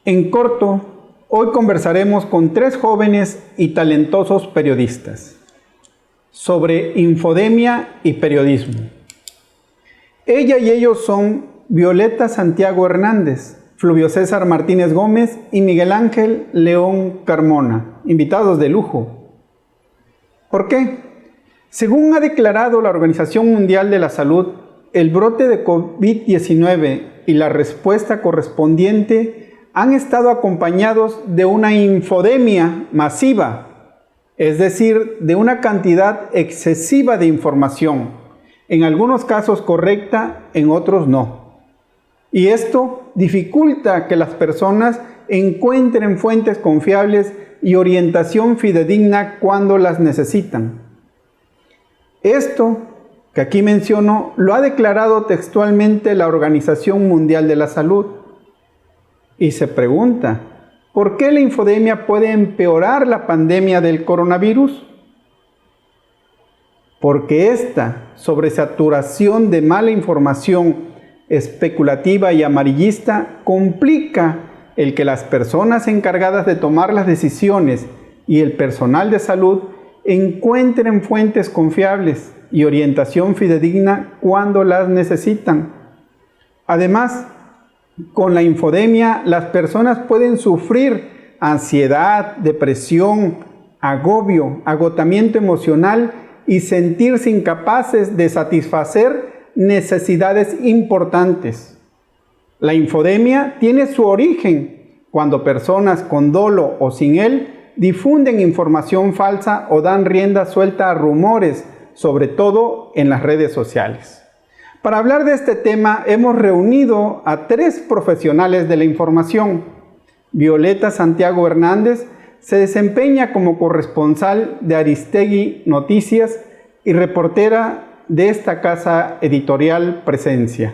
En corto, hoy conversaremos con 3 jóvenes y talentosos periodistas sobre infodemia y periodismo. Ella y ellos son Violeta Santiago Hernández, Fluvio César Martínez Gómez y Miguel Ángel León Carmona, invitados de lujo. ¿Por qué? Según ha declarado la Organización Mundial de la Salud, el brote de COVID-19 y la respuesta correspondiente han estado acompañados de una infodemia masiva, es decir, de una cantidad excesiva de información, en algunos casos correcta, en otros no. Y esto dificulta que las personas encuentren fuentes confiables y orientación fidedigna cuando las necesitan. Esto que aquí menciono lo ha declarado textualmente la Organización Mundial de la Salud. Y se pregunta, ¿por qué la infodemia puede empeorar la pandemia del coronavirus? Porque esta sobresaturación de mala información especulativa y amarillista complica el que las personas encargadas de tomar las decisiones y el personal de salud encuentren fuentes confiables y orientación fidedigna cuando las necesitan. Además, con la infodemia, las personas pueden sufrir ansiedad, depresión, agobio, agotamiento emocional y sentirse incapaces de satisfacer necesidades importantes. La infodemia tiene su origen cuando personas con dolo o sin él difunden información falsa o dan rienda suelta a rumores, sobre todo en las redes sociales. Para hablar de este tema hemos reunido a 3 profesionales de la información. Violeta Santiago Hernández se desempeña como corresponsal de Aristegui Noticias y reportera de esta casa editorial Presencia.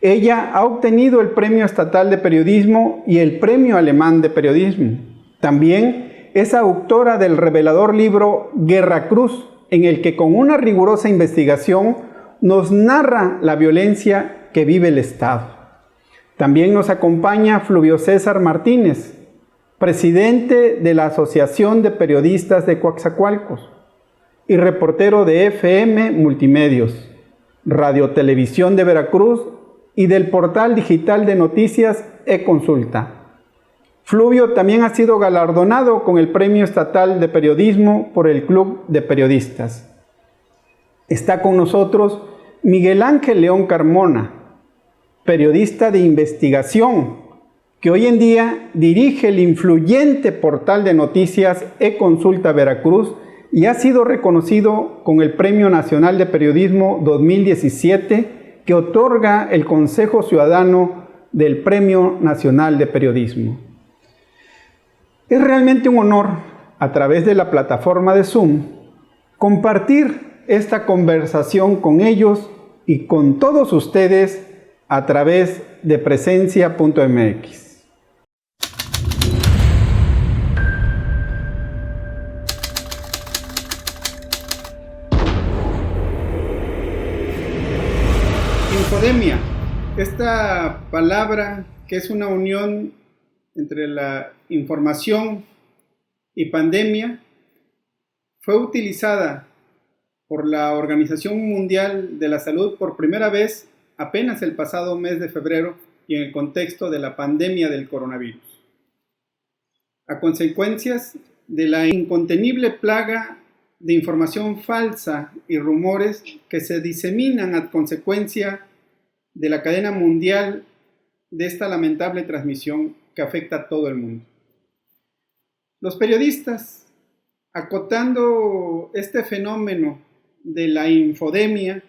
Ella ha obtenido el Premio Estatal de Periodismo y el Premio Alemán de Periodismo. También es autora del revelador libro Guerra Cruz, en el que con una rigurosa investigación nos narra la violencia que vive el Estado. También nos acompaña Fluvio César Martínez, presidente de la Asociación de Periodistas de Coatzacoalcos y reportero de FM Multimedios, Radio Televisión de Veracruz y del portal digital de noticias eConsulta. Fluvio también ha sido galardonado con el Premio Estatal de Periodismo por el Club de Periodistas. Está con nosotros Miguel Ángel León Carmona, periodista de investigación, que hoy en día dirige el influyente portal de noticias eConsulta Veracruz y ha sido reconocido con el Premio Nacional de Periodismo 2017 que otorga el Consejo Ciudadano del Premio Nacional de Periodismo. Es realmente un honor, a través de la plataforma de Zoom, compartir esta conversación con ellos y con todos ustedes a través de presencia.mx. Infodemia, esta palabra que es una unión entre la información y pandemia, fue utilizada por la Organización Mundial de la Salud por primera vez apenas el pasado mes de febrero y en el contexto de la pandemia del coronavirus. A consecuencias de la incontenible plaga de información falsa y rumores que se diseminan a consecuencia de la cadena mundial de esta lamentable transmisión que afecta a todo el mundo. Los periodistas, acotando este fenómeno de la infodemia,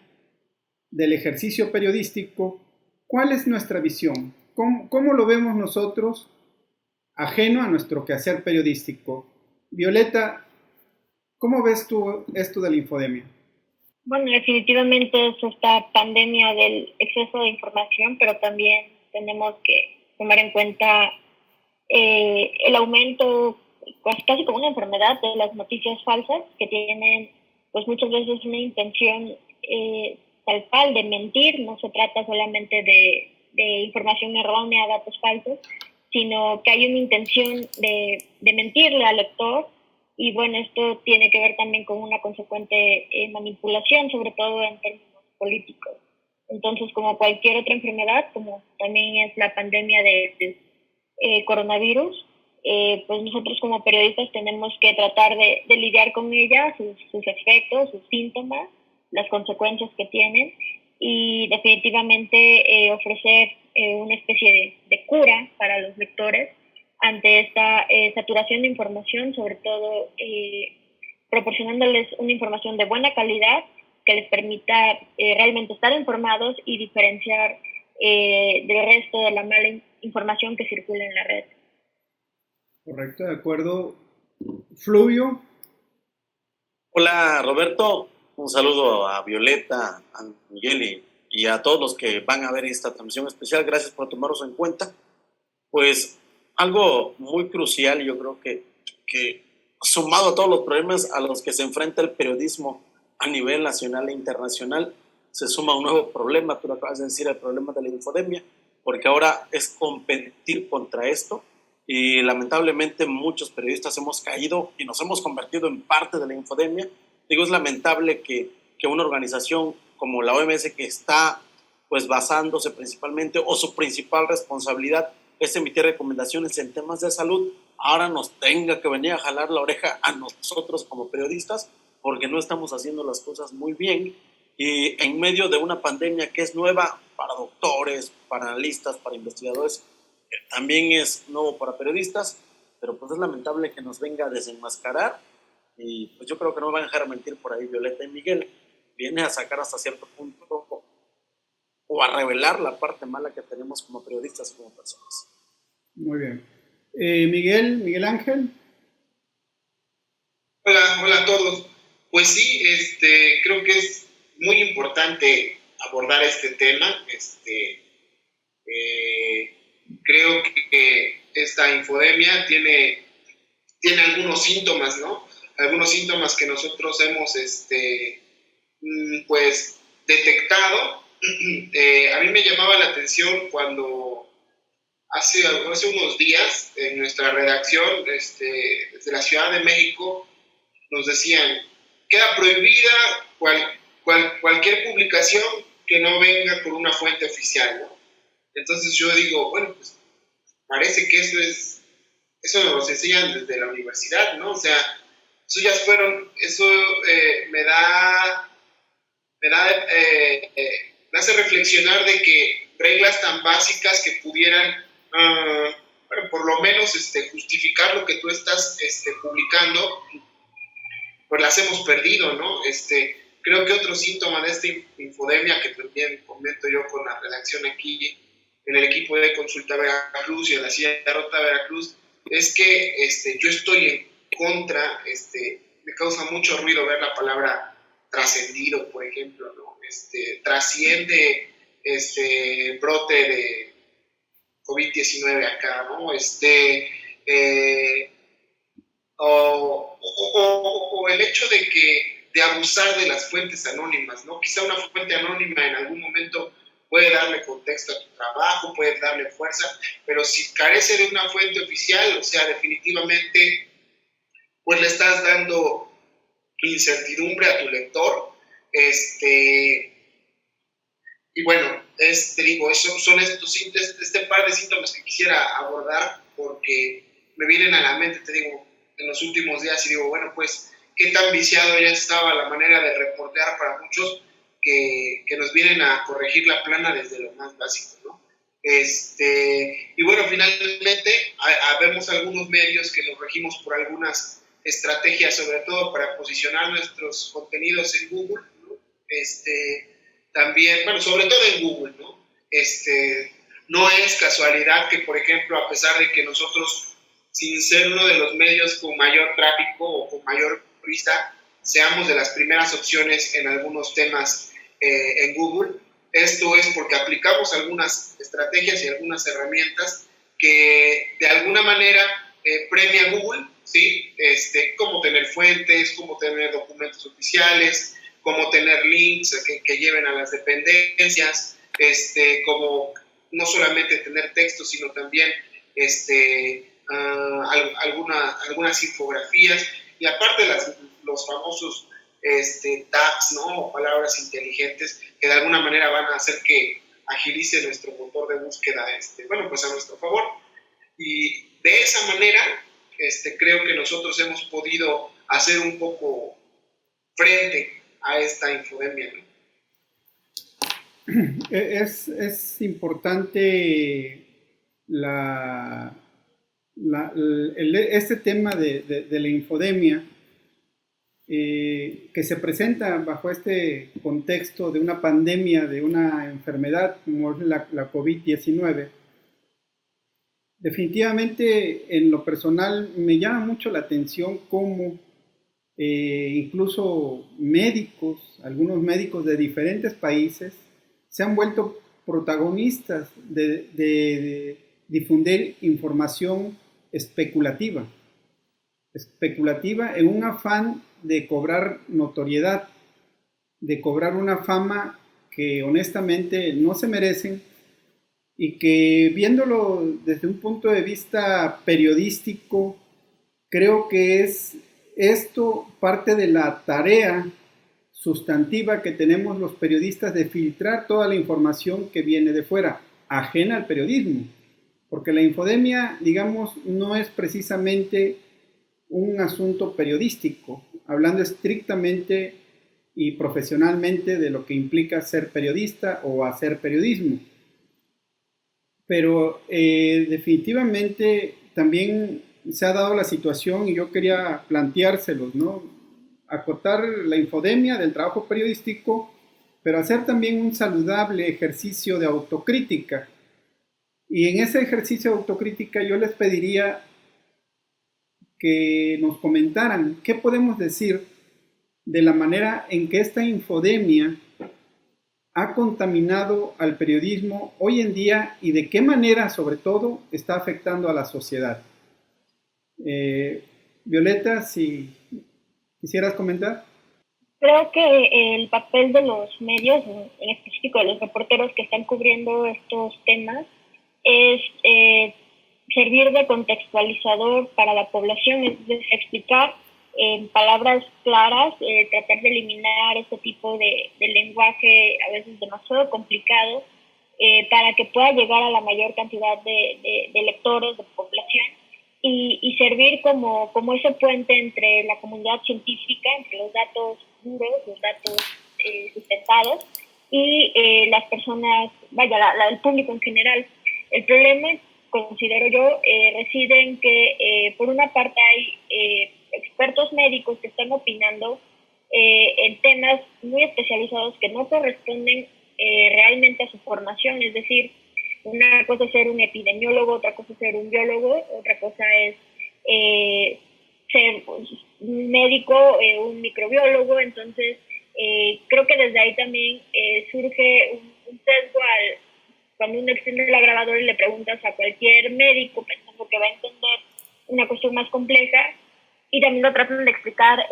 del ejercicio periodístico, ¿cuál es nuestra visión? ¿Cómo lo vemos nosotros, ajeno a nuestro quehacer periodístico? Violeta, ¿cómo ves tú esto de la infodemia? Bueno, definitivamente es esta pandemia del exceso de información, pero también tenemos que tomar en cuenta el aumento, casi como una enfermedad, de las noticias falsas que tienen pues muchas veces una intención tal cual de mentir. No se trata solamente de información errónea, datos falsos, sino que hay una intención de mentirle al lector. Y bueno, esto tiene que ver también con una consecuente manipulación, sobre todo en términos políticos. Entonces, como cualquier otra enfermedad, como también es la pandemia de coronavirus, pues nosotros como periodistas tenemos que tratar de lidiar con ella, sus efectos, sus síntomas, las consecuencias que tienen, y definitivamente ofrecer una especie de cura para los lectores ante esta saturación de información, sobre todo proporcionándoles una información de buena calidad que les permita realmente estar informados y diferenciar del resto de la mala información que circula en la red. Correcto, de acuerdo. Fluvio. Hola Roberto, un saludo a Violeta, a Miguel y a todos los que van a ver esta transmisión especial. Gracias por tomarnos en cuenta. Pues algo muy crucial, yo creo que sumado a todos los problemas a los que se enfrenta el periodismo a nivel nacional e internacional, se suma un nuevo problema, tú lo acabas de decir, el problema de la infodemia, porque ahora es competir contra esto y lamentablemente muchos periodistas hemos caído y nos hemos convertido en parte de la infodemia. Digo, es lamentable que una organización como la OMS, que está pues basándose principalmente, o su principal responsabilidad es emitir recomendaciones en temas de salud, ahora nos tenga que venir a jalar la oreja a nosotros como periodistas porque no estamos haciendo las cosas muy bien, y en medio de una pandemia que es nueva para doctores, para analistas, para investigadores, también es nuevo para periodistas, pero pues es lamentable que nos venga a desenmascarar, y pues yo creo que no van a dejar mentir por ahí Violeta y Miguel, viene a sacar hasta cierto punto o a revelar la parte mala que tenemos como periodistas y como personas. Muy bien. Miguel Ángel. Hola a todos. Pues sí, creo que es muy importante abordar este tema. Creo que esta infodemia tiene algunos síntomas, ¿no? Algunos síntomas que nosotros hemos, pues, detectado. A mí me llamaba la atención cuando hace unos días en nuestra redacción, desde la Ciudad de México, nos decían, queda prohibida cualquier publicación que no venga por una fuente oficial, ¿no? Entonces yo digo, bueno, pues parece que eso nos lo enseñan desde la universidad, ¿no? O sea, eso me hace reflexionar de que reglas tan básicas que pudieran, bueno, por lo menos justificar lo que tú estás publicando, pues las hemos perdido, ¿no? Creo que otro síntoma de esta infodemia que también comento yo con la redacción aquí en el equipo de Consulta Veracruz y en la silla rota Veracruz es que yo estoy en contra, me causa mucho ruido ver la palabra trascendido, por ejemplo, ¿no? Trasciende brote de COVID-19 acá, ¿no? O el hecho de abusar de las fuentes anónimas, ¿no? Quizá una fuente anónima en algún momento puede darle contexto a tu trabajo, puede darle fuerza, pero si carece de una fuente oficial, o sea, definitivamente, pues le estás dando incertidumbre a tu lector. Y bueno, te digo, son este par de síntomas que quisiera abordar porque me vienen a la mente, te digo, en los últimos días y digo, bueno, pues, qué tan viciado ya estaba la manera de reportear para muchos que nos vienen a corregir la plana desde lo más básico, ¿no? Y bueno, finalmente, vemos algunos medios que nos regimos por algunas estrategias, sobre todo para posicionar nuestros contenidos en Google, ¿no? También, bueno, sobre todo en Google, ¿no? No es casualidad que, por ejemplo, a pesar de que nosotros, sin ser uno de los medios con mayor tráfico o con mayor vista, seamos de las primeras opciones en algunos temas en Google, esto es porque aplicamos algunas estrategias y algunas herramientas que de alguna manera premia Google, ¿sí? Cómo tener fuentes, cómo tener documentos oficiales, cómo tener links que lleven a las dependencias, como no solamente tener texto, sino también algunas infografías, y aparte los famosos tags, ¿no? O palabras inteligentes que de alguna manera van a hacer que agilice nuestro motor de búsqueda, pues a nuestro favor. Y de esa manera, creo que nosotros hemos podido hacer un poco frente a esta infodemia, ¿no? Es importante este tema de la infodemia, que se presenta bajo este contexto de una pandemia, de una enfermedad como es la COVID-19. Definitivamente, en lo personal, me llama mucho la atención cómo incluso algunos médicos de diferentes países, se han vuelto protagonistas de difundir información especulativa en un afán de cobrar notoriedad, de cobrar una fama que honestamente no se merecen, y que, viéndolo desde un punto de vista periodístico, creo que es esto parte de la tarea sustantiva que tenemos los periodistas de filtrar toda la información que viene de fuera, ajena al periodismo. Porque la infodemia, digamos, no es precisamente un asunto periodístico, hablando estrictamente y profesionalmente de lo que implica ser periodista o hacer periodismo. Pero definitivamente también se ha dado la situación, y yo quería planteárselos, ¿no? Acotar la infodemia del trabajo periodístico, pero hacer también un saludable ejercicio de autocrítica. Y en ese ejercicio de autocrítica yo les pediría que nos comentaran qué podemos decir de la manera en que esta infodemia ha contaminado al periodismo hoy en día, y de qué manera, sobre todo, está afectando a la sociedad. Violeta, si quisieras comentar. Creo que el papel de los medios, en específico de los reporteros que están cubriendo estos temas, es servir de contextualizador para la población, es explicar en palabras claras, tratar de eliminar este tipo de lenguaje a veces demasiado complicado, para que pueda llegar a la mayor cantidad de lectores, de población, y servir como ese puente entre la comunidad científica, entre los datos duros, los datos sustentados, y las personas, el público en general. El problema, considero yo, reside en que por una parte hay expertos médicos que están opinando en temas muy especializados que no corresponden realmente a su formación. Es decir, una cosa es ser un epidemiólogo, otra cosa es ser un biólogo, otra cosa es ser un médico, un microbiólogo. Entonces creo que desde ahí también surge un sesgo cuando uno extiende la grabadora y le preguntas a cualquier médico pensando que va a entender una cuestión más compleja, y también lo tratan de explicar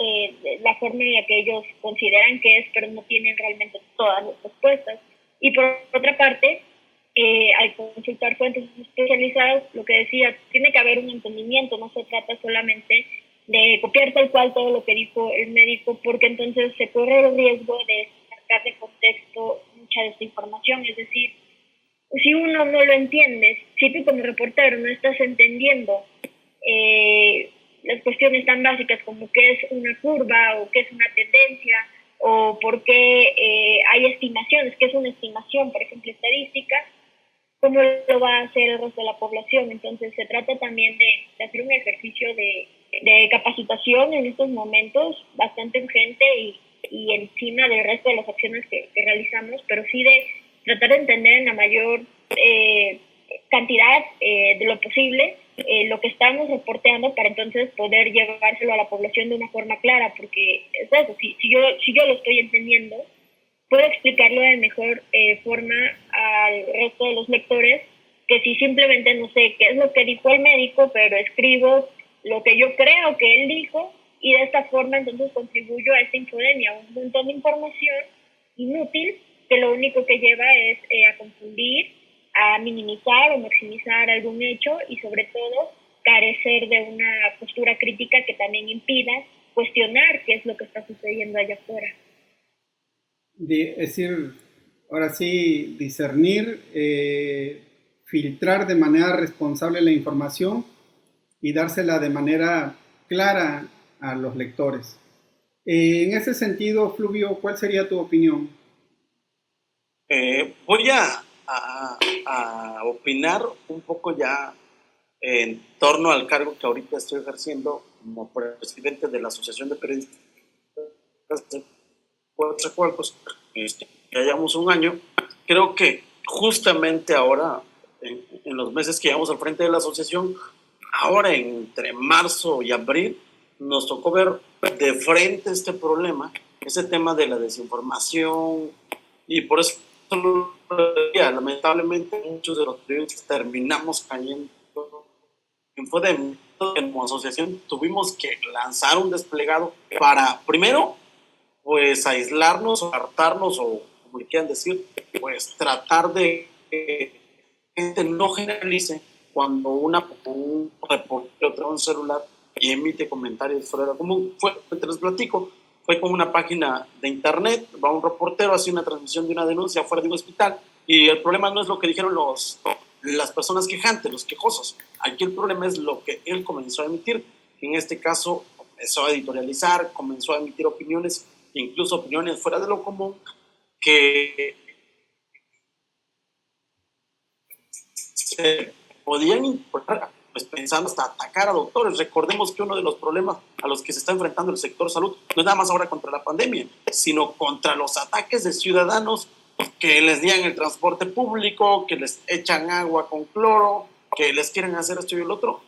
la forma en la que ellos consideran que es, pero no tienen realmente todas las respuestas. Y por otra parte, al consultar fuentes especializadas, lo que decía, tiene que haber un entendimiento, no se trata solamente de copiar tal cual todo lo que dijo el médico, porque entonces se corre el riesgo de sacar de contexto mucha de esta información. Es decir, si uno no lo entiende, si tú como reportero no estás entendiendo las cuestiones tan básicas como qué es una curva o qué es una tendencia, o por qué hay estimaciones, qué es una estimación, por ejemplo, estadística, ¿cómo lo va a hacer el resto de la población? Entonces se trata también de hacer un ejercicio de capacitación en estos momentos bastante urgente, y encima del resto de las acciones que realizamos, pero sí de tratar de entender en la mayor cantidad de lo posible lo que estamos reporteando, para entonces poder llevárselo a la población de una forma clara, porque es eso, si yo lo estoy entendiendo, puedo explicarlo de mejor forma al resto de los lectores, que si simplemente no sé qué es lo que dijo el médico, pero escribo lo que yo creo que él dijo, y de esta forma entonces contribuyo a esta infodemia, un montón de información inútil que lo único que lleva es a confundir, a minimizar o maximizar algún hecho y sobre todo carecer de una postura crítica que también impida cuestionar qué es lo que está sucediendo allá afuera. Es decir, ahora sí, discernir, filtrar de manera responsable la información y dársela de manera clara a los lectores. En ese sentido, Fluvio, ¿cuál sería tu opinión? Voy a opinar un poco ya en torno al cargo que ahorita estoy ejerciendo como presidente de la Asociación de Periodistas de Coatzacoalcos, que llevamos un año. Creo que justamente ahora, en los meses que llevamos al frente de la asociación, ahora entre marzo y abril, nos tocó ver de frente este problema, ese tema de la desinformación, y por eso lamentablemente muchos de los periodistas terminamos cayendo en Infodemia. Como asociación tuvimos que lanzar un desplegado para, primero, pues aislarnos, apartarnos, o como le quieran decir, pues tratar de que gente no generalice cuando un reportero trae un celular y emite comentarios fuera de lo común. Te les platico, fue con una página de internet, va un reportero, hace una transmisión de una denuncia fuera de un hospital, y el problema no es lo que dijeron las personas quejantes, los quejosos. Aquí el problema es lo que él comenzó a emitir. En este caso, comenzó a editorializar, comenzó a emitir opiniones, incluso opiniones fuera de lo común, que se podían importar, pues pensando hasta atacar a doctores. Recordemos que uno de los problemas a los que se está enfrentando el sector salud no es nada más ahora contra la pandemia, sino contra los ataques de ciudadanos que les niegan el transporte público, que les echan agua con cloro, que les quieren hacer esto y el otro.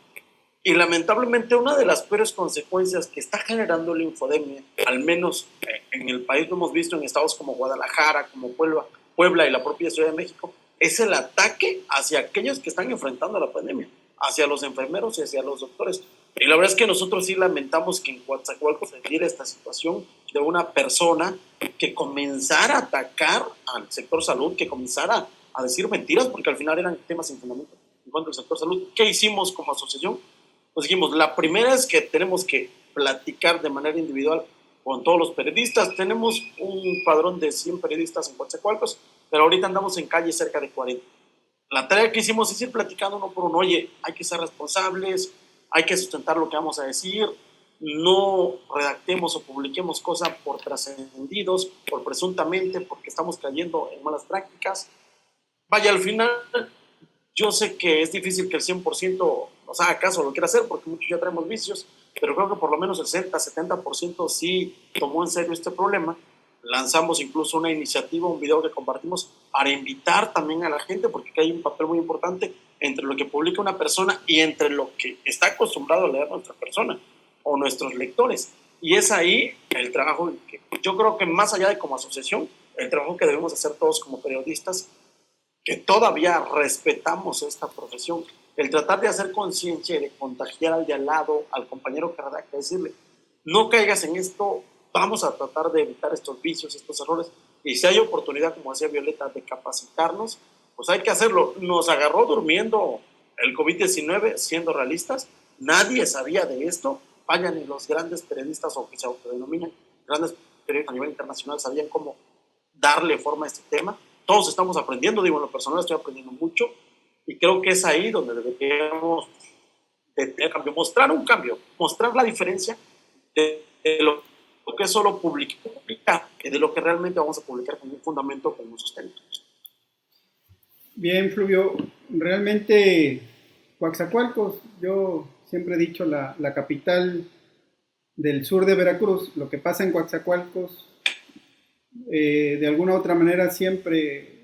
Y lamentablemente una de las peores consecuencias que está generando la infodemia, al menos en el país lo hemos visto en estados como Guadalajara, como Puebla y la propia Ciudad de México, es el ataque hacia aquellos que están enfrentando la pandemia, hacia los enfermeros y hacia los doctores. Y la verdad es que nosotros sí lamentamos que en Coatzacoalcos se diera esta situación de una persona que comenzara a atacar al sector salud, que comenzara a decir mentiras, porque al final eran temas sin fundamento en cuanto al sector salud. ¿Qué hicimos como asociación? Pues dijimos, la primera es que tenemos que platicar de manera individual con todos los periodistas. Tenemos un padrón de 100 periodistas en Coatzacoalcos, pero ahorita andamos en calle cerca de 40. La tarea que hicimos es ir platicando uno por uno. Oye, hay que ser responsables, hay que sustentar lo que vamos a decir, no redactemos o publiquemos cosas por trascendidos, por presuntamente, porque estamos cayendo en malas prácticas. Vaya, al final, yo sé que es difícil que el 100% nos haga caso, lo quiera hacer, porque muchos ya traemos vicios, pero creo que por lo menos el 60-70% sí tomó en serio este problema. Lanzamos incluso una iniciativa, un video que compartimos para invitar también a la gente, porque hay un papel muy importante entre lo que publica una persona y entre lo que está acostumbrado a leer nuestra persona o nuestros lectores. Y es ahí el trabajo que yo creo que, más allá de como asociación, el trabajo que debemos hacer todos como periodistas, que todavía respetamos esta profesión, el tratar de hacer conciencia y de contagiar al de al lado, al compañero que redacta, decirle, no caigas en esto, vamos a tratar de evitar estos vicios, estos errores, y si hay oportunidad, como decía Violeta, de capacitarnos, pues hay que hacerlo. Nos agarró durmiendo el COVID-19, siendo realistas, nadie sabía de esto. Vaya, ni los grandes periodistas, o que se autodenominan grandes periodistas a nivel internacional, sabían cómo darle forma a este tema. Todos estamos aprendiendo, digo, en lo personal estoy aprendiendo mucho, y creo que es ahí donde deberíamos de tener cambio, mostrar un cambio, mostrar la diferencia de lo que es solo publicar y de lo que realmente vamos a publicar con un fundamento, con un sustento. Bien, Fluvio, realmente Coatzacoalcos, yo siempre he dicho la capital del sur de Veracruz. Lo que pasa en Coatzacoalcos, de alguna u otra manera siempre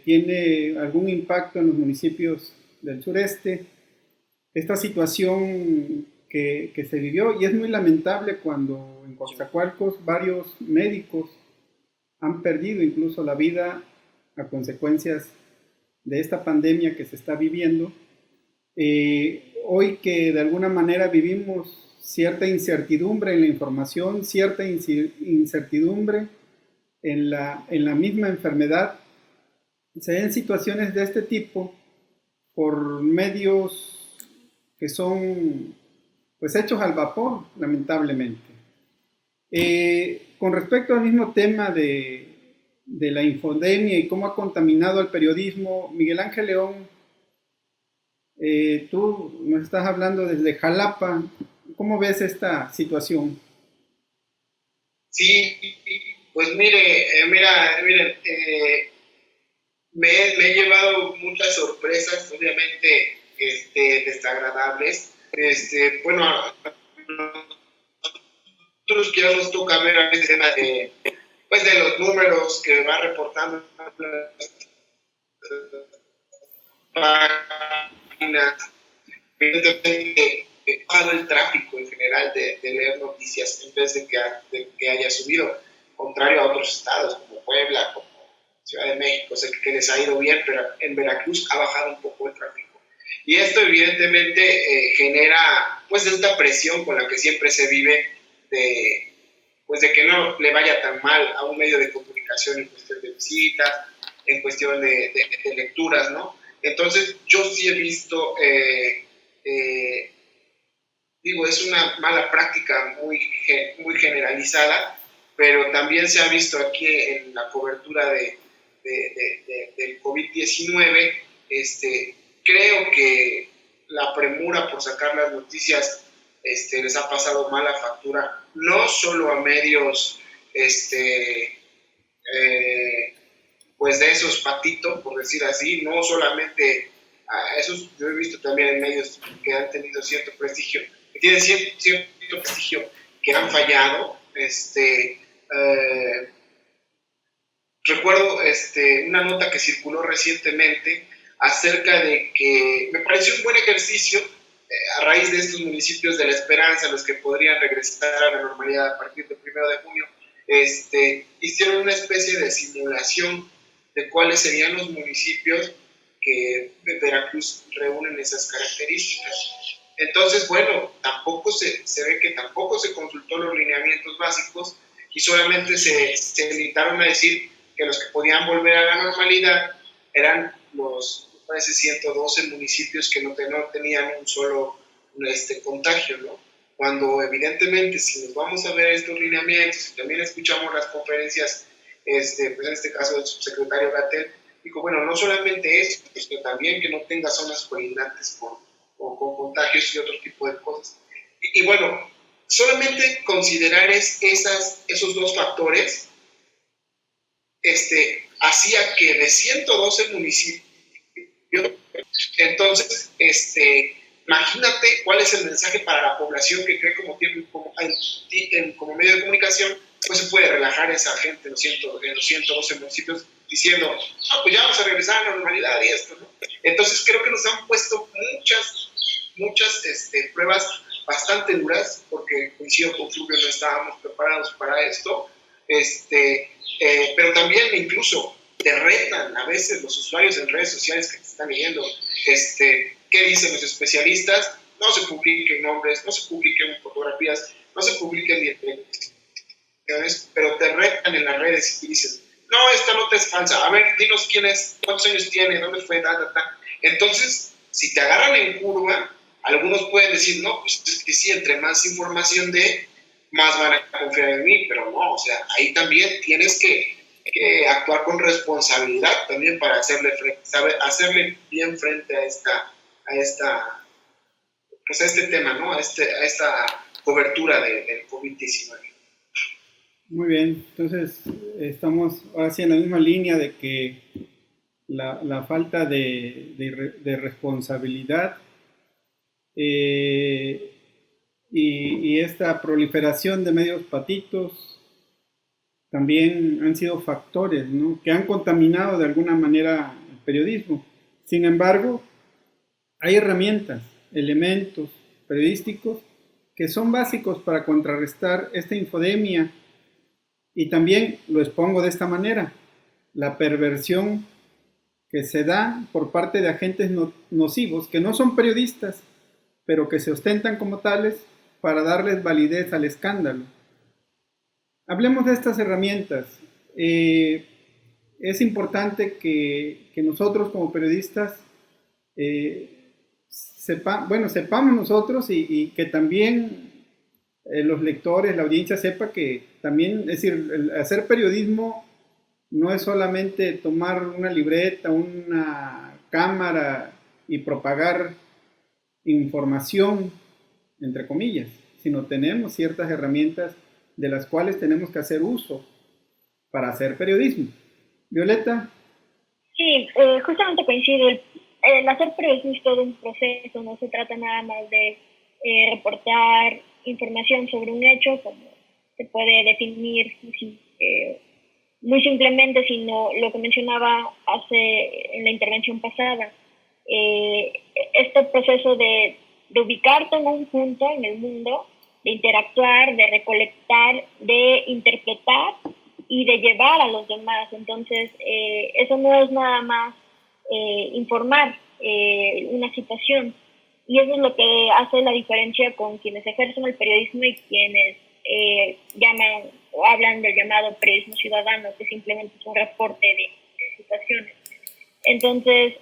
tiene algún impacto en los municipios del sureste. Esta situación que se vivió, y es muy lamentable cuando en Coatzacoalcos varios médicos han perdido incluso la vida a consecuencias de esta pandemia que se está viviendo. Hoy que de alguna manera vivimos cierta incertidumbre en la información, cierta incertidumbre en la misma enfermedad, se den situaciones de este tipo por medios que son pues hechos al vapor, lamentablemente. Con respecto al mismo tema de la infodemia y cómo ha contaminado al periodismo, Miguel Ángel León, tú nos estás hablando desde Jalapa. ¿Cómo ves esta situación? Sí, pues miren, me he llevado muchas sorpresas, obviamente desagradables. Bueno, a nosotros ya nos toca ver a veces el tema pues de los números que va reportando páginas, evidentemente el tráfico en general de leer noticias en vez de que haya subido, contrario a otros estados como Puebla, como Ciudad de México, sé que les ha ido bien, pero en Veracruz ha bajado un poco el tráfico. Y esto evidentemente genera pues esta presión con la que siempre se vive de que no le vaya tan mal a un medio de comunicación en cuestión de visitas, en cuestión de lecturas, ¿no? Entonces yo sí he visto, es una mala práctica muy generalizada, pero también se ha visto aquí en la cobertura del COVID-19, creo que la premura por sacar las noticias les ha pasado mala factura, no solo a medios pues de esos patitos, por decir así, no solamente a esos, yo he visto también en medios que han tenido cierto prestigio, que tienen cierto prestigio, que han fallado. Recuerdo una nota que circuló recientemente acerca de que me pareció un buen ejercicio a raíz de estos municipios de La Esperanza, los que podrían regresar a la normalidad a partir del 1 de junio, hicieron una especie de simulación de cuáles serían los municipios que de Veracruz reúnen esas características. Entonces, bueno, se ve que tampoco se consultó los lineamientos básicos y solamente se limitaron a decir que los que podían volver a la normalidad eran los, parece, 112 municipios que no tenían un solo contagio, ¿no? Cuando evidentemente si nos vamos a ver estos lineamientos y también escuchamos las conferencias, pues en este caso del subsecretario Gatell, dijo, bueno, no solamente eso, sino también que no tenga zonas colindantes con contagios y otro tipo de cosas. Y bueno, solamente considerar esos dos factores hacía que de 112 municipios, entonces, imagínate cuál es el mensaje para la población que cree como medio de comunicación, pues se puede relajar esa gente en los 112 municipios diciendo, pues ya vamos a regresar a la normalidad y esto, ¿no? Entonces creo que nos han puesto muchas pruebas bastante duras, porque coincido con Fulvio, no estábamos preparados para esto, pero también incluso te retan a veces los usuarios en redes sociales que te están leyendo, qué dicen los especialistas, no se publiquen nombres, no se publiquen fotografías, no se publiquen direcciones, pero te retan en las redes y dicen, no, esta nota es falsa, a ver, dinos quién es, cuántos años tiene, dónde fue, Entonces, si te agarran en curva, algunos pueden decir, no, pues es que sí, entre más información más van a confiar en mí, pero no, o sea, ahí también tienes que actuar con responsabilidad también para hacerle bien frente a este tema, ¿no? A esta cobertura del COVID-19. Muy bien, entonces estamos ahora sí en la misma línea de que la falta de responsabilidad y esta proliferación de medios patitos también han sido factores, ¿no?, que han contaminado de alguna manera el periodismo. Sin embargo, hay herramientas, elementos periodísticos que son básicos para contrarrestar esta infodemia, y también lo expongo de esta manera: la perversión que se da por parte de agentes nocivos que no son periodistas, pero que se ostentan como tales para darles validez al escándalo. Hablemos de estas herramientas. es importante que nosotros como periodistas sepamos nosotros y que también los lectores, la audiencia sepa que también, es decir, hacer periodismo no es solamente tomar una libreta, una cámara y propagar información, entre comillas, sino tenemos ciertas herramientas de las cuales tenemos que hacer uso para hacer periodismo. Violeta. Sí, justamente coincido. El hacer periodismo es todo un proceso, no se trata nada más de reportar información sobre un hecho, como se puede definir muy simplemente, sino lo que mencionaba en la intervención pasada, este proceso de ubicarte en un punto en el mundo, de interactuar, de recolectar, de interpretar y de llevar a los demás. Entonces, eso no es nada más informar una situación, y eso es lo que hace la diferencia con quienes ejercen el periodismo y quienes llaman o hablan del llamado periodismo ciudadano, que simplemente es un reporte de situaciones. Entonces,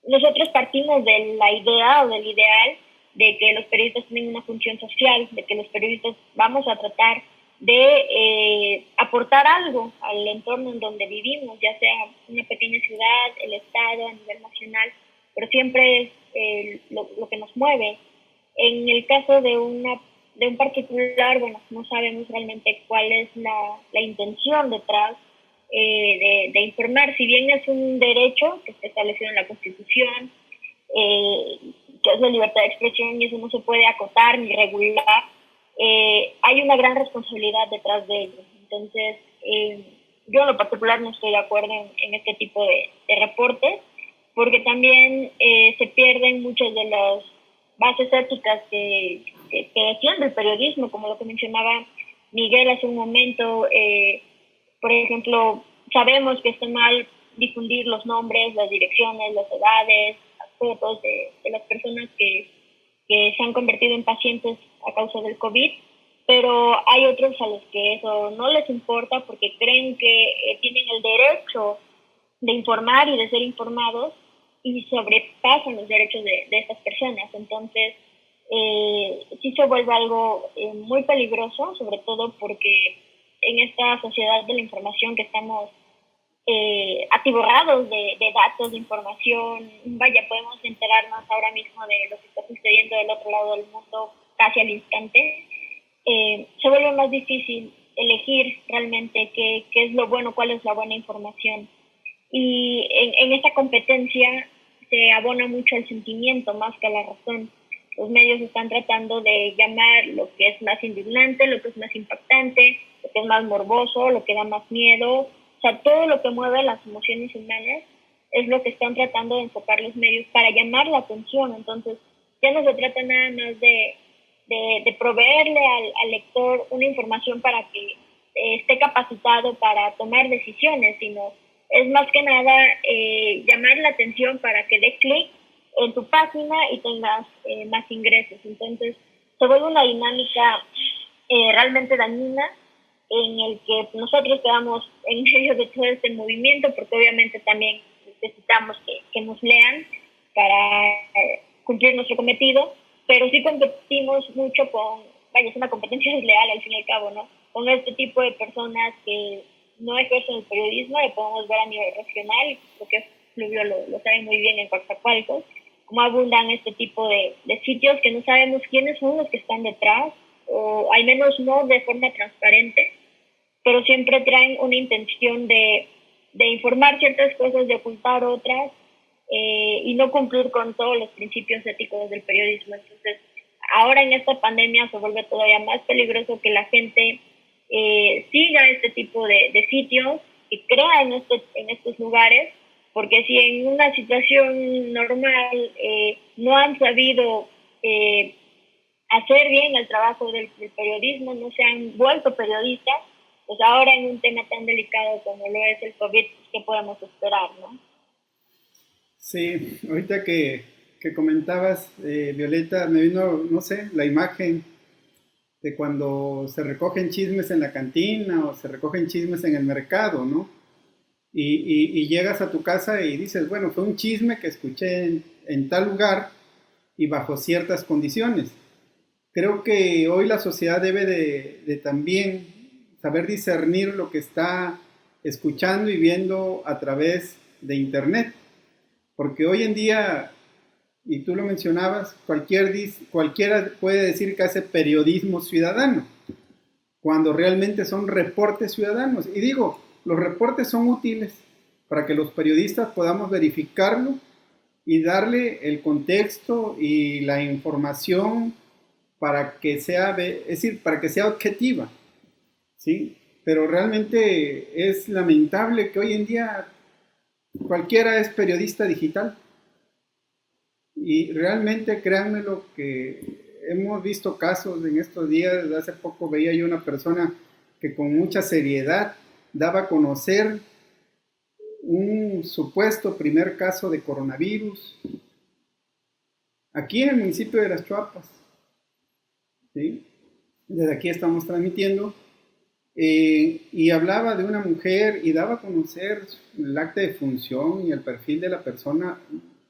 nosotros partimos de la idea o del ideal de que los periodistas tienen una función social, de que los periodistas vamos a tratar de aportar algo al entorno en donde vivimos, ya sea una pequeña ciudad, el estado, a nivel nacional, pero siempre es lo que nos mueve. En el caso de un particular, bueno, no sabemos realmente cuál es la intención detrás de informar. Si bien es un derecho que está establecido en la Constitución, que es la libertad de expresión, y eso no se puede acotar ni regular, hay una gran responsabilidad detrás de ello. Entonces, yo en lo particular no estoy de acuerdo en este tipo de reportes, porque también se pierden muchas de las bases éticas que defiende el periodismo, como lo que mencionaba Miguel hace un momento. Por ejemplo, sabemos que está mal difundir los nombres, las direcciones, las edades, las fotos de las personas que se han convertido en pacientes a causa del COVID, pero hay otros a los que eso no les importa porque creen que tienen el derecho de informar y de ser informados, y sobrepasan los derechos de estas personas. Entonces, sí se vuelve algo muy peligroso, sobre todo porque en esta sociedad de la información que estamos atiborrados de datos, de información, vaya, podemos enterarnos ahora mismo de lo que está sucediendo del otro lado del mundo casi al instante. Se vuelve más difícil elegir realmente qué es lo bueno, cuál es la buena información. Y en esta competencia se abona mucho el sentimiento más que la razón. Los medios están tratando de llamar lo que es más indignante, lo que es más impactante, lo que es más morboso, lo que da más miedo. O sea, todo lo que mueve las emociones humanas es lo que están tratando de enfocar los medios para llamar la atención. Entonces, ya no se trata nada más de proveerle al lector una información para que esté capacitado para tomar decisiones, sino es más que nada llamar la atención para que dé clic en tu página y tengas más ingresos. Entonces, se vuelve una dinámica realmente dañina, en el que nosotros quedamos en medio de todo este movimiento, porque obviamente también necesitamos que nos lean para cumplir nuestro cometido, pero sí competimos mucho es una competencia desleal al fin y al cabo, ¿no? Con este tipo de personas que no ejercen el periodismo, lo podemos ver a nivel regional, porque Fluvio lo sabe muy bien en Coatzacoalcos, cómo abundan este tipo de sitios que no sabemos quiénes son los que están detrás, o al menos no de forma transparente, pero siempre traen una intención de informar ciertas cosas, de ocultar otras, y no cumplir con todos los principios éticos del periodismo. Entonces, ahora en esta pandemia se vuelve todavía más peligroso que la gente siga este tipo de sitios, que crea en estos lugares, porque si en una situación normal no han sabido hacer bien el trabajo del periodismo, no se han vuelto periodistas, pues ahora en un tema tan delicado como lo es el COVID, ¿qué podemos esperar, no? Sí, ahorita que comentabas, Violeta, me vino, no sé, la imagen de cuando se recogen chismes en la cantina o se recogen chismes en el mercado, ¿no? Y llegas a tu casa y dices, bueno, fue un chisme que escuché en tal lugar y bajo ciertas condiciones. Creo que hoy la sociedad debe de también saber discernir lo que está escuchando y viendo a través de Internet. Porque hoy en día, y tú lo mencionabas, cualquiera puede decir que hace periodismo ciudadano, cuando realmente son reportes ciudadanos. Y digo, los reportes son útiles para que los periodistas podamos verificarlo y darle el contexto y la información para que sea, es decir, para que sea objetiva, ¿sí? Pero realmente es lamentable que hoy en día cualquiera es periodista digital. Y realmente, créanme lo que hemos visto casos en estos días. Hace poco veía yo una persona que con mucha seriedad daba a conocer un supuesto primer caso de coronavirus aquí en el municipio de Las Chuapas, ¿sí? Desde aquí estamos transmitiendo, y hablaba de una mujer y daba a conocer el acta de función y el perfil de la persona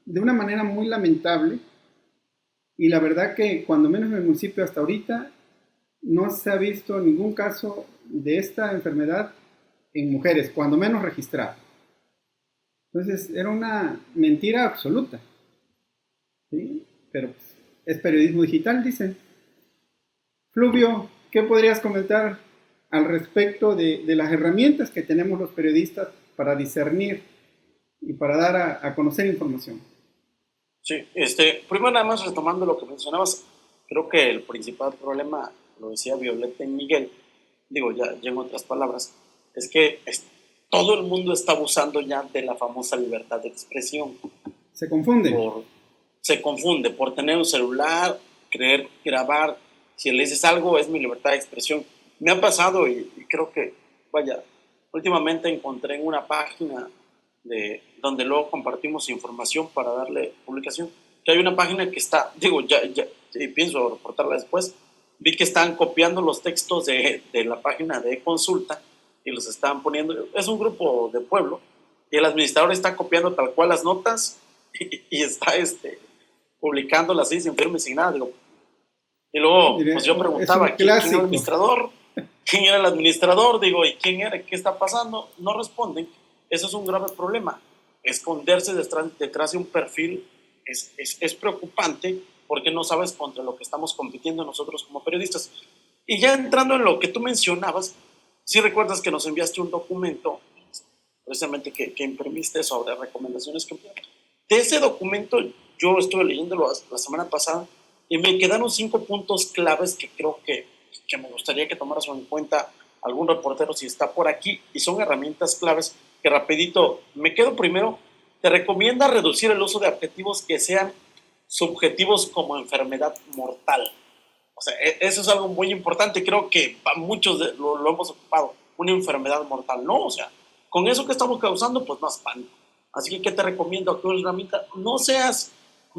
de una manera muy lamentable. Y la verdad que cuando menos en el municipio hasta ahorita no se ha visto ningún caso de esta enfermedad en mujeres, cuando menos registrado. Entonces era una mentira absoluta, ¿sí? Pero pues, es periodismo digital, dicen. Fluvio, ¿qué podrías comentar al respecto de las herramientas que tenemos los periodistas para discernir y para dar a conocer información? Sí, primero nada más retomando lo que mencionabas, creo que el principal problema, lo decía Violeta y Miguel, digo ya en otras palabras, es que todo el mundo está abusando ya de la famosa libertad de expresión. Se confunde. Se confunde por tener un celular, querer grabar, si le dices algo es mi libertad de expresión. Me ha pasado y creo que, vaya, últimamente encontré en una página donde luego compartimos información para darle publicación, que hay una página que está, digo, ya pienso reportarla después, vi que están copiando los textos de la página de consulta y los están poniendo, es un grupo de pueblo, y el administrador está copiando tal cual las notas y está publicándolas así sin firme, sin nada, digo. Y luego, pues yo preguntaba, ¿quién era el administrador? ¿Quién era el administrador? Digo, ¿y quién era? ¿Qué está pasando? No responden. Eso es un grave problema. Esconderse detrás de un perfil es preocupante porque no sabes contra lo que estamos compitiendo nosotros como periodistas. Y ya entrando en lo que tú mencionabas, sí recuerdas que nos enviaste un documento, precisamente que imprimiste sobre recomendaciones que... De ese documento yo estuve leyéndolo la semana pasada y me quedaron 5 puntos claves que creo que me gustaría que tomaras en cuenta algún reportero si está por aquí, y son herramientas claves que rapidito me quedo. Primero, te recomienda reducir el uso de adjetivos que sean subjetivos como enfermedad mortal. O sea, eso es algo muy importante, creo que para muchos lo hemos ocupado, una enfermedad mortal, ¿no? O sea, con eso que estamos causando, pues más pánico. Así que, ¿qué te recomiendo? Aquí una herramienta, no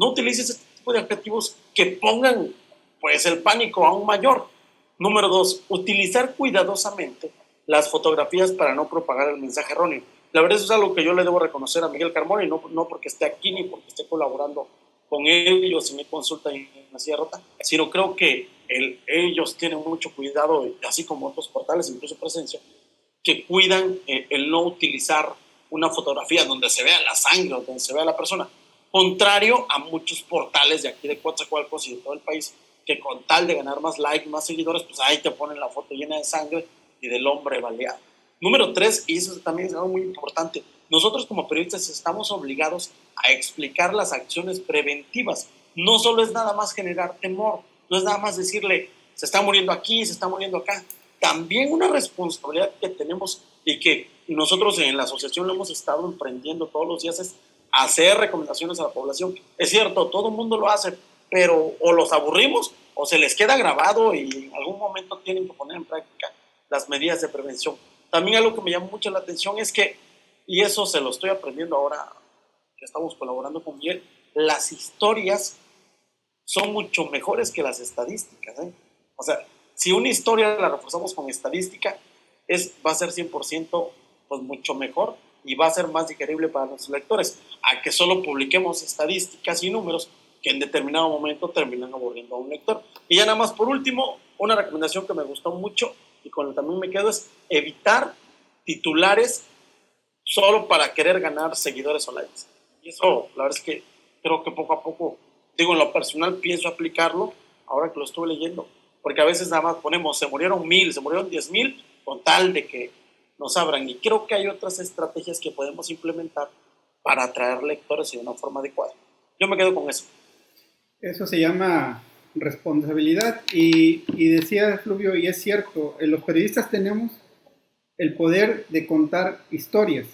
utilices este tipo de adjetivos que pongan, pues, el pánico aún mayor. Número 2, utilizar cuidadosamente las fotografías para no propagar el mensaje erróneo. La verdad, eso es algo que yo le debo reconocer a Miguel Carmona, y no porque esté aquí ni porque esté colaborando con ellos en mi consulta en la silla rota, sino creo que ellos tienen mucho cuidado, así como otros portales, incluso Presencia, que cuidan el no utilizar una fotografía donde se vea la sangre, donde se vea la persona, contrario a muchos portales de aquí de Coatzacoalcos y de todo el país, que con tal de ganar más likes, más seguidores, pues ahí te ponen la foto llena de sangre y del hombre baleado. Número 3, y eso también es algo muy importante, nosotros como periodistas estamos obligados a explicar las acciones preventivas. No solo es nada más generar temor, no es nada más decirle, se está muriendo aquí, se está muriendo acá. También una responsabilidad que tenemos y que nosotros en la asociación lo hemos estado emprendiendo todos los días es hacer recomendaciones a la población. Es cierto, todo el mundo lo hace, pero o los aburrimos o se les queda grabado y en algún momento tienen que poner en práctica las medidas de prevención. También algo que me llama mucho la atención es que, y eso se lo estoy aprendiendo ahora que estamos colaborando con Miguel, las historias son mucho mejores que las estadísticas, ¿eh? O sea, si una historia la reforzamos con estadística, va a ser 100% pues mucho mejor y va a ser más digerible para los lectores, a que solo publiquemos estadísticas y números que en determinado momento terminan aburriendo a un lector. Y ya nada más por último, una recomendación que me gustó mucho y con la que también me quedo es evitar titulares solo para querer ganar seguidores o likes. Y eso, la verdad es que creo que poco a poco, digo, en lo personal pienso aplicarlo ahora que lo estuve leyendo, porque a veces nada más ponemos, se murieron 1000, se murieron 10,000, con tal de que nos abran. Y creo que hay otras estrategias que podemos implementar para atraer lectores de una forma adecuada. Yo me quedo con eso. Eso se llama responsabilidad y decía Fluvio, y es cierto, los periodistas tenemos el poder de contar historias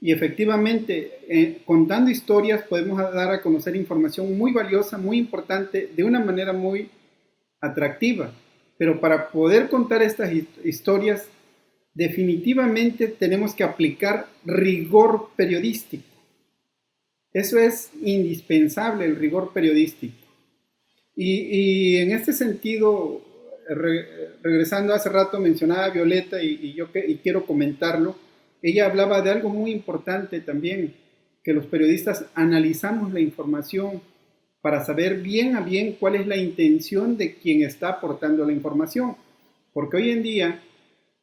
y efectivamente contando historias podemos dar a conocer información muy valiosa, muy importante, de una manera muy atractiva, pero para poder contar estas historias definitivamente tenemos que aplicar rigor periodístico. Eso es indispensable, el rigor periodístico. Y en este sentido, regresando hace rato, mencionaba a Violeta y quiero comentarlo. Ella hablaba de algo muy importante también, que los periodistas analizamos la información para saber bien a bien cuál es la intención de quien está aportando la información. Porque hoy en día,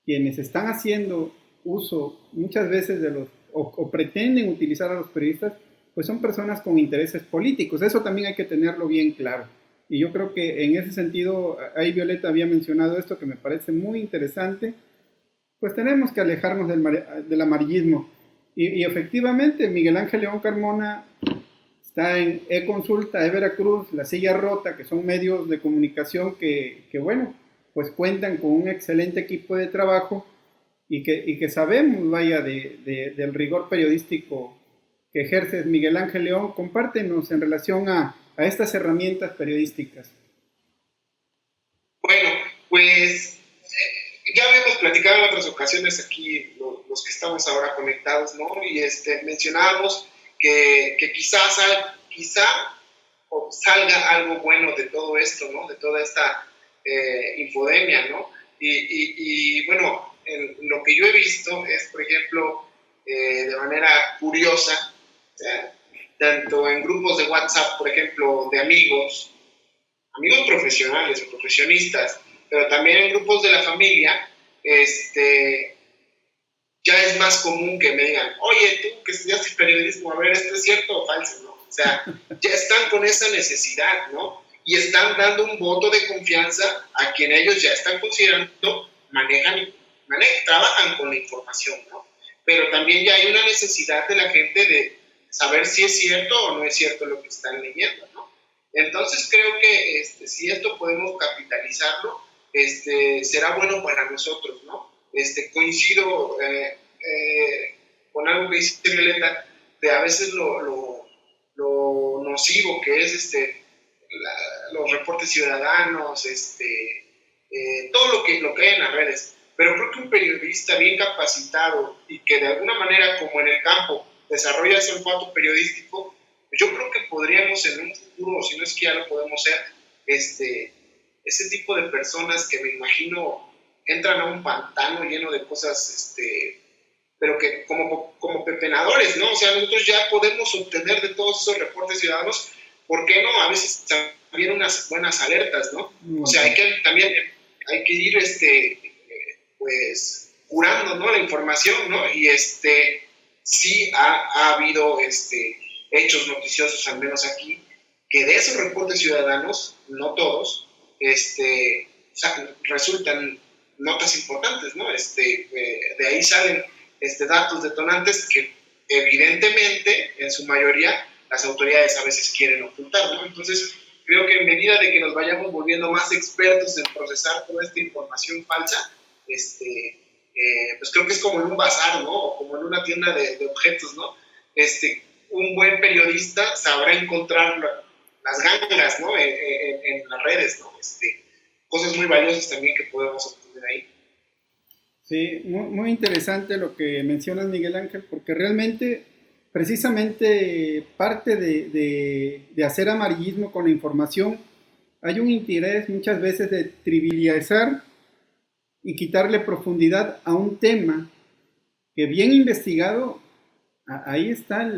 quienes están haciendo uso muchas veces de o pretenden utilizar a los periodistas, pues son personas con intereses políticos. Eso también hay que tenerlo bien claro. Y yo creo que en ese sentido, ahí Violeta había mencionado esto que me parece muy interesante, pues tenemos que alejarnos del amarillismo. Y efectivamente, Miguel Ángel León Carmona está en eConsulta de Veracruz, La Silla Rota, que son medios de comunicación que bueno, pues cuentan con un excelente equipo de trabajo y que sabemos, vaya, del rigor periodístico que ejerce Miguel Ángel León. Compártenos en relación a estas herramientas periodísticas. Bueno, pues ya habíamos platicado en otras ocasiones aquí, los que estamos ahora conectados, ¿no? Y mencionábamos que quizá salga algo bueno de todo esto, ¿no? De toda esta infodemia, ¿no? Y bueno, lo que yo he visto es, por ejemplo, de manera curiosa, o sea, tanto en grupos de WhatsApp, por ejemplo, de amigos profesionales o profesionistas, pero también en grupos de la familia, ya es más común que me digan, oye, tú que estudiaste periodismo, a ver, ¿esto es cierto o falso? ¿No? O sea, ya están con esa necesidad, ¿no? Y están dando un voto de confianza a quien ellos ya están considerando trabajan con la información, ¿no? Pero también ya hay una necesidad de la gente de saber si es cierto o no es cierto lo que están leyendo, ¿no? Entonces creo que si esto podemos capitalizarlo, será bueno para nosotros, ¿no? Coincido con algo que dice Violeta, de a veces lo nocivo que es los reportes ciudadanos, todo lo que hay en las redes. Pero creo que un periodista bien capacitado y que de alguna manera, como en el campo, desarrolla ese olfato periodístico, yo creo que podríamos en un futuro, si no es que ya lo podemos ser, ese tipo de personas que me imagino entran a un pantano lleno de cosas, pero que como pepenadores, ¿no? O sea, nosotros ya podemos obtener de todos esos reportes ciudadanos, ¿por qué no? A veces también unas buenas alertas, ¿no? O sea, hay que ir, pues, curando, ¿no? La información, ¿no? Y sí ha habido, hechos noticiosos, al menos aquí, que de esos reportes ciudadanos, no todos, resultan notas importantes, ¿no? De ahí salen datos detonantes que evidentemente, en su mayoría, las autoridades a veces quieren ocultar, ¿no? Entonces, creo que en medida de que nos vayamos volviendo más expertos en procesar toda esta información falsa, pues creo que es como en un bazar, ¿no? O como en una tienda de objetos, ¿no? Un buen periodista sabrá encontrar las gangas, ¿no? En las redes, ¿no? Cosas muy valiosas también que podemos obtener ahí. Sí, muy, muy interesante lo que mencionas, Miguel Ángel, porque realmente, precisamente, parte de hacer amarillismo con la información hay un interés muchas veces de trivializar y quitarle profundidad a un tema que bien investigado, ahí está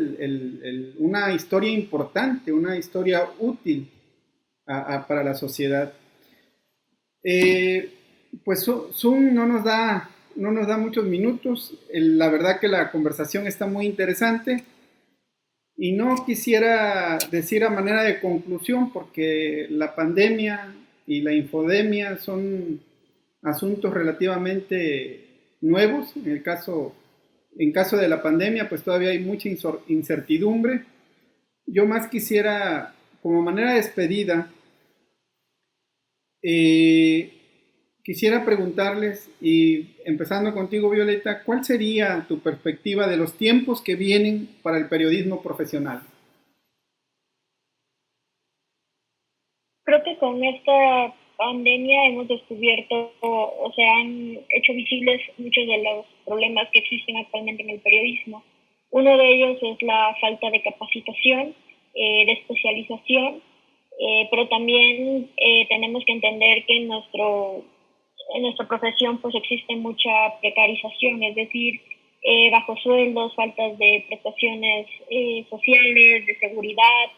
una historia importante, una historia útil para la sociedad. Pues Zoom no nos da muchos minutos. La verdad que la conversación está muy interesante y no quisiera decir a manera de conclusión porque la pandemia y la infodemia son asuntos relativamente nuevos. En caso de la pandemia, pues todavía hay mucha incertidumbre. Yo más quisiera, como manera de despedida, quisiera preguntarles, y empezando contigo, Violeta, ¿cuál sería tu perspectiva de los tiempos que vienen para el periodismo profesional? Creo que con esta pandemia hemos descubierto o se han hecho visibles muchos de los problemas que existen actualmente en el periodismo. Uno de ellos es la falta de capacitación, de especialización, pero también tenemos que entender que en nuestra profesión pues existe mucha precarización, es decir, bajos sueldos, faltas de prestaciones sociales, de seguridad,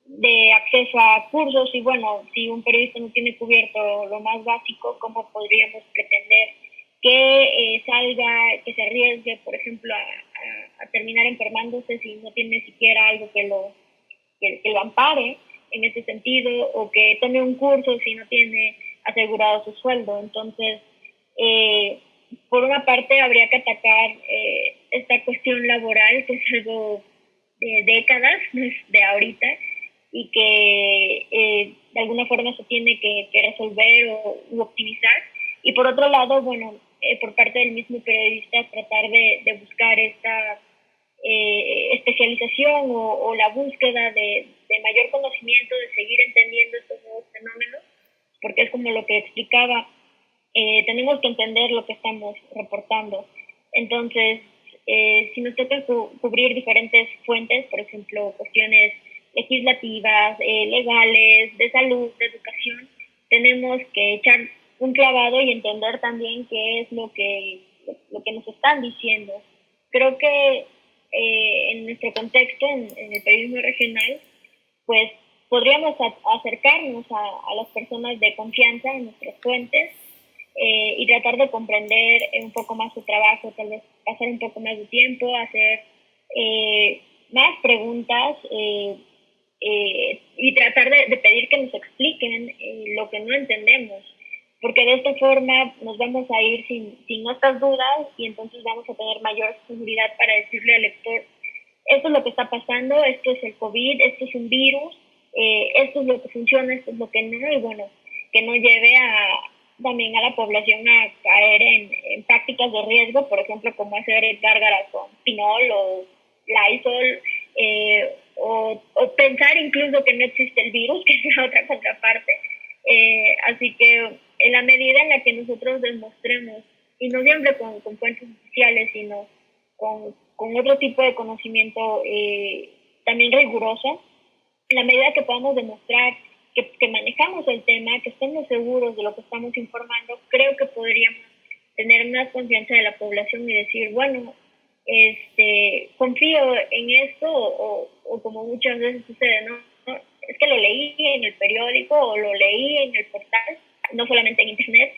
de acceso a cursos. Y bueno, si un periodista no tiene cubierto lo más básico, ¿cómo podríamos pretender que que se arriesgue, por ejemplo, a terminar enfermándose si no tiene siquiera algo que lo ampare en ese sentido, o que tome un curso si no tiene asegurado su sueldo? Entonces, por una parte habría que atacar esta cuestión laboral, que es algo de décadas, no es de ahorita, y que de alguna forma se tiene que resolver u optimizar. Y por otro lado, bueno, por parte del mismo periodista, tratar de buscar esta especialización o la búsqueda de mayor conocimiento, de seguir entendiendo estos nuevos fenómenos, porque es como lo que explicaba, tenemos que entender lo que estamos reportando. Entonces, si nos toca cubrir diferentes fuentes, por ejemplo, cuestiones legislativas, legales, de salud, de educación, tenemos que echar un clavado y entender también qué es lo que nos están diciendo. Creo que en nuestro contexto, en el periodismo regional, pues podríamos acercarnos a las personas de confianza, a nuestras fuentes, y tratar de comprender un poco más su trabajo, tal vez pasar un poco más de tiempo, hacer más preguntas, y tratar de pedir que nos expliquen lo que no entendemos, porque de esta forma nos vamos a ir sin nuestras dudas, y entonces vamos a tener mayor seguridad para decirle al lector: esto es lo que está pasando, esto es el COVID, esto es un virus, esto es lo que funciona, esto es lo que no. Y bueno, que no lleve también a la población a caer en prácticas de riesgo, por ejemplo, como hacer gárgaras con pinol o Lysol, o pensar incluso que no existe el virus, que es la otra contraparte. Así que en la medida en la que nosotros demostremos, y no siempre con fuentes oficiales, sino con otro tipo de conocimiento también riguroso, en la medida que podamos demostrar que manejamos el tema, que estemos seguros de lo que estamos informando, creo que podríamos tener más confianza de la población y decir, bueno, confío en esto, o como muchas veces sucede, ¿no? Es que lo leí en el periódico o lo leí en el portal, no solamente en internet,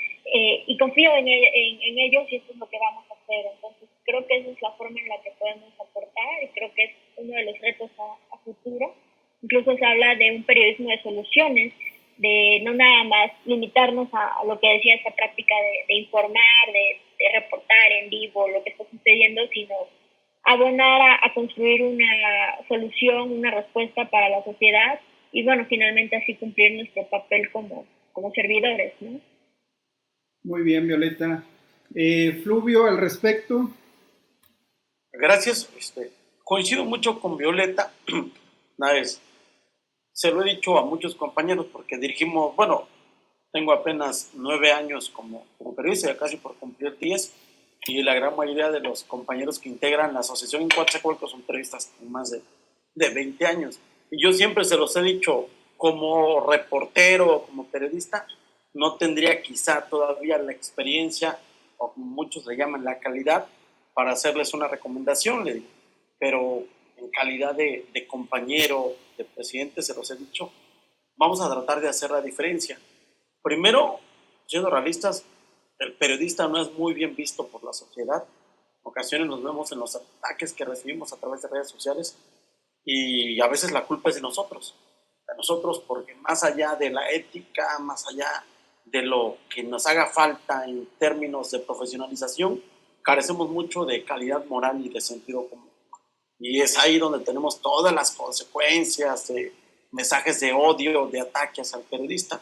y confío en ellos, y esto es lo que vamos a hacer. Entonces creo que esa es la forma en la que podemos aportar, y creo que es uno de los retos a futuro. Incluso se habla de un periodismo de soluciones, de no nada más limitarnos a lo que decía esta práctica de informar, de reportar en vivo lo que está sucediendo, sino abonar a construir una solución, una respuesta para la sociedad, y bueno, finalmente así cumplir nuestro papel como servidores, ¿no? Muy bien, Violeta. Fluvio, al respecto. Gracias. Coincido mucho con Violeta. Una vez, se lo he dicho a muchos compañeros, porque dirigimos, bueno, tengo apenas 9 años como periodista, ya casi por cumplir 10, y la gran mayoría de los compañeros que integran la asociación en Coatzacoalcos son periodistas con más de 20 años. Y yo siempre se los he dicho como reportero o como periodista no tendría quizá todavía la experiencia, o como muchos le llaman la calidad, para hacerles una recomendación, le digo. Pero en calidad de compañero, de presidente, se los he dicho, vamos a tratar de hacer la diferencia. Primero, siendo realistas, el periodista no es muy bien visto por la sociedad. En ocasiones nos vemos en los ataques que recibimos a través de redes sociales y a veces la culpa es de nosotros porque más allá de la ética, más allá de lo que nos haga falta en términos de profesionalización, carecemos mucho de calidad moral y de sentido común. Y es ahí donde tenemos todas las consecuencias de mensajes de odio, de ataques al periodista.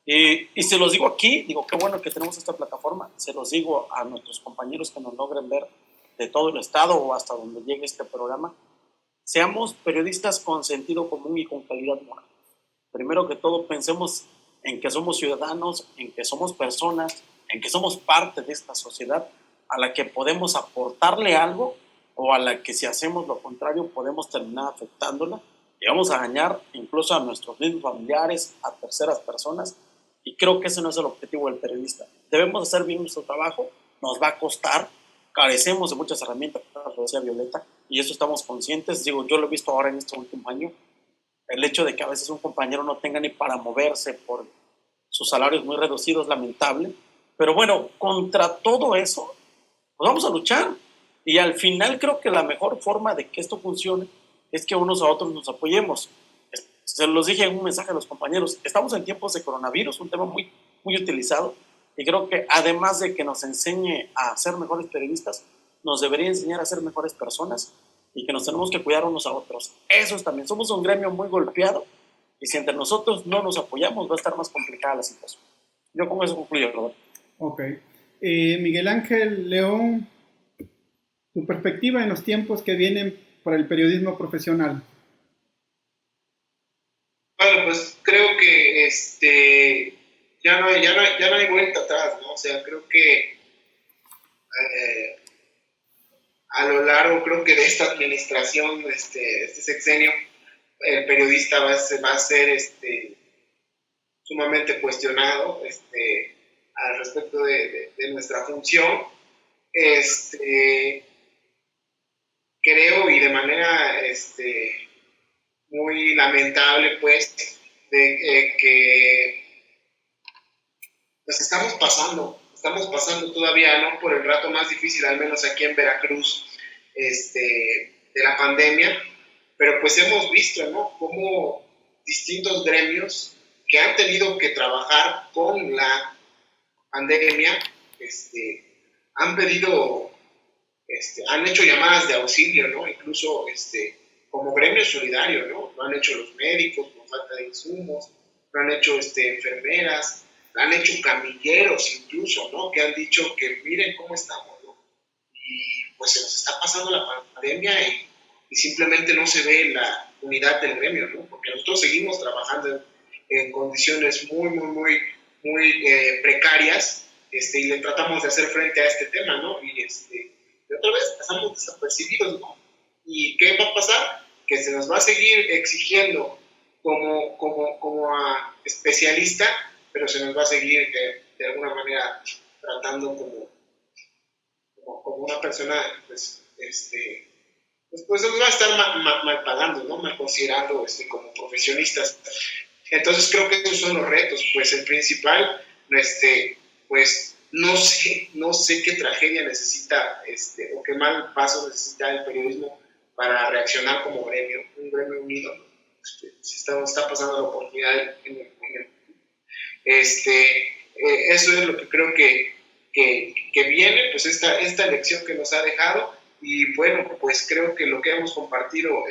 Y se los digo aquí, digo, qué bueno que tenemos esta plataforma, se los digo a nuestros compañeros que nos logren ver de todo el estado o hasta donde llegue este programa, seamos periodistas con sentido común y con calidad moral. Primero que todo, pensemos en que somos ciudadanos, en que somos personas, en que somos parte de esta sociedad a la que podemos aportarle algo o a la que si hacemos lo contrario podemos terminar afectándola y vamos a dañar incluso a nuestros mismos familiares, a terceras personas, y creo que ese no es el objetivo del periodista. Debemos hacer bien nuestro trabajo, nos va a costar, carecemos de muchas herramientas, como decía Violeta, y eso estamos conscientes. Digo, yo lo he visto ahora en este último año, el hecho de que a veces un compañero no tenga ni para moverse por sus salarios muy reducidos es lamentable, pero bueno, contra todo eso, pues vamos a luchar, y al final creo que la mejor forma de que esto funcione es que unos a otros nos apoyemos. Se los dije en un mensaje a los compañeros, estamos en tiempos de coronavirus, un tema muy, muy utilizado, y creo que además de que nos enseñe a ser mejores periodistas, nos debería enseñar a ser mejores personas y que nos tenemos que cuidar unos a otros. Eso es también, somos un gremio muy golpeado y si entre nosotros no nos apoyamos va a estar más complicada la situación. Yo con eso concluyo, Roberto. Ok. Miguel Ángel León, tu perspectiva en los tiempos que vienen para el periodismo profesional. Bueno, pues creo que ya no hay vuelta atrás, ¿no? O sea, creo que a lo largo, creo que de esta administración, este sexenio, el periodista va a ser sumamente cuestionado al respecto de nuestra función. Creo y de manera muy lamentable, pues, de que pues estamos pasando todavía, ¿no? Por el rato más difícil, al menos aquí en Veracruz, de la pandemia, pero pues hemos visto, ¿no? Cómo distintos gremios que han tenido que trabajar con la pandemia, han pedido, han hecho llamadas de auxilio, ¿no? Incluso, como gremio solidario, ¿no? Lo han hecho los médicos por falta de insumos, lo han hecho enfermeras, lo han hecho camilleros incluso, ¿no? Que han dicho que miren cómo estamos, ¿no? Y pues se nos está pasando la pandemia y simplemente no se ve la unidad del gremio, ¿no? Porque nosotros seguimos trabajando en condiciones muy precarias, y le tratamos de hacer frente a este tema, ¿no? Y otra vez pasamos desapercibidos, ¿no? ¿Y qué va a pasar? Que se nos va a seguir exigiendo como a especialista, pero se nos va a seguir de alguna manera tratando como una persona, pues nos va a estar mal pagando, ¿no? Mal considerando como profesionistas. Entonces creo que esos son los retos. Pues el principal, pues no sé qué tragedia necesita o qué mal paso necesita el periodismo para reaccionar como gremio, un gremio unido, ¿no? Está pasando la oportunidad en el eso es lo que creo que viene, pues esta lección que nos ha dejado. Y bueno, pues creo que lo que hemos compartido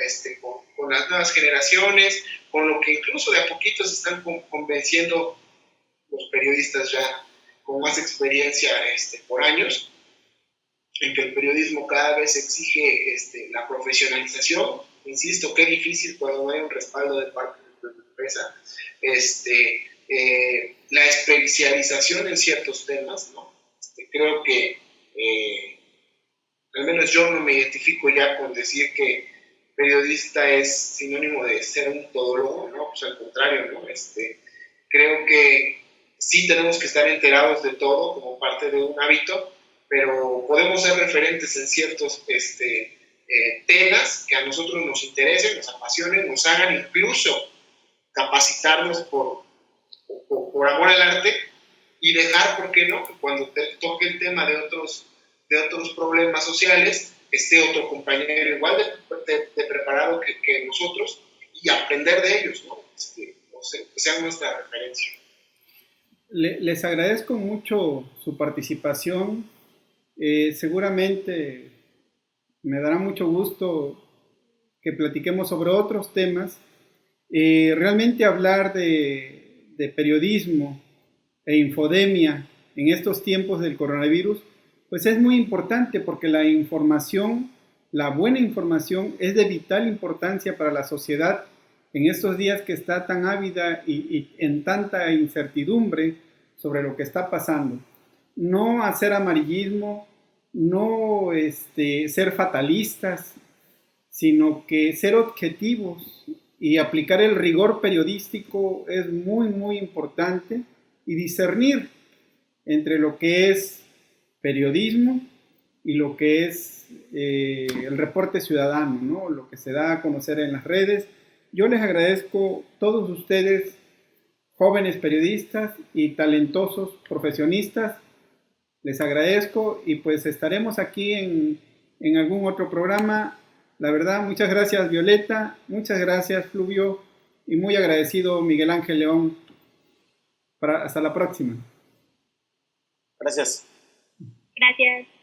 con las nuevas generaciones, con lo que incluso de a poquito se están convenciendo los periodistas ya con más experiencia por años, en que el periodismo cada vez exige la profesionalización. Insisto, qué difícil cuando no hay un respaldo de parte de la empresa, la especialización en ciertos temas, ¿no? Creo que al menos yo no me identifico ya con decir que periodista es sinónimo de ser un todólogo, ¿no? Pues al contrario, ¿no? Creo que sí tenemos que estar enterados de todo como parte de un hábito, pero podemos ser referentes en ciertos temas que a nosotros nos interesen, nos apasionen, nos hagan incluso capacitarnos por amor al arte, y dejar, ¿por qué no?, que cuando te toque el tema de otros problemas sociales, esté otro compañero igual de preparado que nosotros, y aprender de ellos, ¿no? Que sean nuestra referencia. Les agradezco mucho su participación. Seguramente me dará mucho gusto que platiquemos sobre otros temas. Realmente hablar de periodismo e infodemia en estos tiempos del coronavirus, pues es muy importante porque la información, la buena información, es de vital importancia para la sociedad en estos días que está tan ávida y en tanta incertidumbre sobre lo que está pasando. No hacer amarillismo, no ser fatalistas, sino que ser objetivos y aplicar el rigor periodístico es muy, muy importante, y discernir entre lo que es periodismo y lo que es el reporte ciudadano, ¿no? Lo que se da a conocer en las redes. Yo les agradezco a todos ustedes, jóvenes periodistas y talentosos profesionistas, les agradezco, y pues estaremos aquí en algún otro programa. La verdad, muchas gracias Violeta, muchas gracias Fluvio, y muy agradecido Miguel Ángel León. Hasta la próxima. Gracias. Gracias.